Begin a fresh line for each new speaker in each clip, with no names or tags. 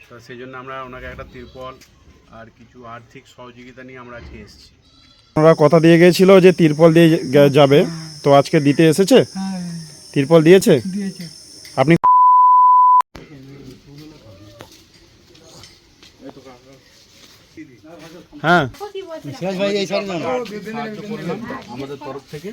তো সেই জন্য আমরা ওনাকে একটা তিরপল আর কিছু আর্থিক সহযোগিতা নিয়ে আমরা আজকে এসেছি।
ওনারা কথা দিয়ে গিয়েছিল যে তিরপল দিয়ে যাবে, তো আজকে দিতে এসেছে? তিরপল দিয়েছে? আপনি হ্যাঁ
আমাদের তরফ থেকে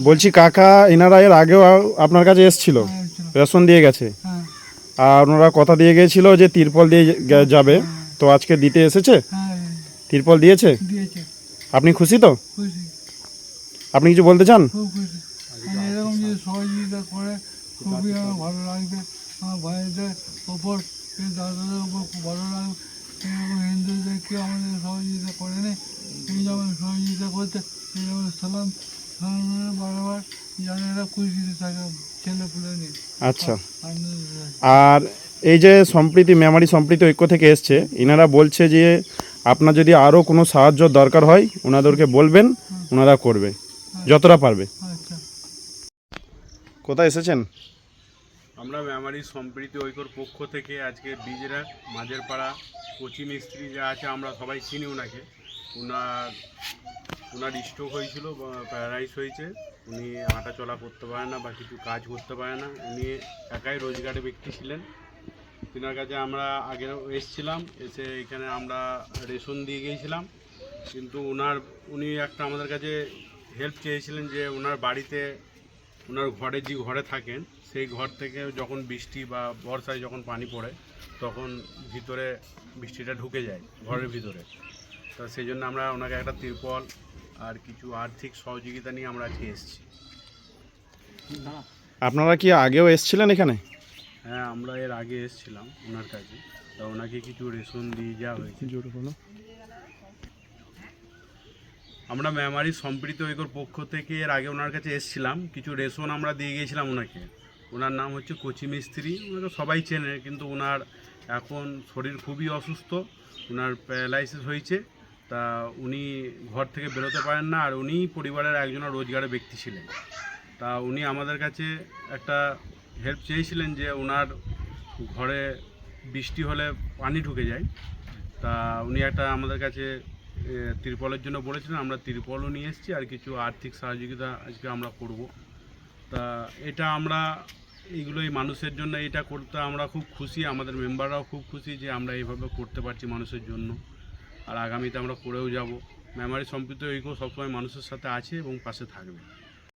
বলছি কাকা, এনারা এর আগেও আপনার কাছে এসেছিল, রেশন দিয়ে গেছে, আর ওনারা কথা দিয়ে গিয়েছিল যে তিরপল দিয়ে যাবে, তো আজকে দিতে এসেছে? তিরপল দিয়েছে? আপনি খুশি তো? আপনি কিছু বলতে চান?
এরকম যে সহযোগিতা করে খুবই আমার ভালো লাগবে। আমার ভাইদের ওপর, দাদাদের ওপর খুব ভালো লাগবে। এরকম হিন্দুদেরকে আমাদের সহযোগিতা করে নেই, এই যেমন সহযোগিতা করতে, এই যেমন সালাম বারবার যেন এরা খুশিতে থাকে ছেলেপুলে নিয়ে।
আচ্ছা, আর এই যে সম্প্রীতি মেমারি সম্প্রীতি ঐক্য থেকে এসছে, এনারা বলছে যে আপনার যদি আরও কোনো সাহায্য দরকার হয় ওনাদেরকে বলবেন, ওনারা করবে যতটা পারবে।
আচ্ছা,
কোথায় এসেছেন?
আমরা মেমারি সম্প্রীতি ঐক্যর পক্ষ থেকে আজকে বিজরা মাঝের পাড়া কোচি মিস্ত্রি যা আছে আমরা সবাই চিনি ওনাকে। ওনার স্ট্রোক হয়েছিল, প্যারালাইজ হয়েছে, উনি হাঁটা চলা করতে পারে না বা কিছু কাজ করতে পারে না, উনি একাই রোজগারের ব্যক্তি ছিলেন। তিনার কাছে আমরা আগে এসেছিলাম, এসে এখানে আমরা রেশন দিয়ে গিয়েছিলাম, কিন্তু উনি একটা আমাদের কাছে হেল্প চেয়েছিলেন যে ওনার বাড়িতে ওনার ঘরে যে ঘরে থাকেন সেই ঘর থেকে যখন বৃষ্টি বা বর্ষায় যখন পানি পড়ে তখন ভিতরে বৃষ্টিটা ঢুকে যায় ঘরের ভিতরে। তো সেই জন্য আমরা ওনাকে একটা তিরপল আর কিছু আর্থিক সহযোগিতা নিয়ে আমরা আজকে এসেছি।
আপনারা কি আগেও এসেছিলেন এখানে?
হ্যাঁ, আমরা এর আগে এসেছিলাম ওনার কাছে, তা ওনাকে কিছু রেশন দিয়ে যাওয়া হয়েছে। আমরা মেমারি সম্প্রীতি ঐক্যর পক্ষ থেকে এর আগে ওনার কাছে এসেছিলাম, কিছু রেশন আমরা দিয়ে গিয়েছিলাম ওনাকে। ওনার নাম হচ্ছে কোচি মিস্ত্রি, ওনাকে সবাই চেনে, কিন্তু ওনার এখন শরীর খুবই অসুস্থ, ওনার প্যারালাইসিস হয়েছে। তা উনি ঘর থেকে বেরোতে পারেন না, আর উনি পরিবারের একজনের রোজগারের ব্যক্তি ছিলেন। তা উনি আমাদের কাছে একটা হেল্প চেয়েছিলেন যে ওনার ঘরে বৃষ্টি হলে পানি ঢুকে যায়, তা উনি একটা আমাদের কাছে তিরপলের জন্য বলেছিলেন। আমরা তিরপলও নিয়ে এসেছি আর কিছু আর্থিক সহযোগিতা আজকে আমরা করব। তা এটা আমরা এইগুলোই মানুষের জন্য এটা করতে আমরা খুব খুশি, আমাদের মেম্বাররাও খুব খুশি যে আমরা এইভাবে করতে পারছি মানুষের জন্য, আর আগামীতে আমরা করেও যাব। মেমারি সম্প্রীতি ঐক্য সবসময় মানুষের সাথে আছে এবং পাশে থাকবে।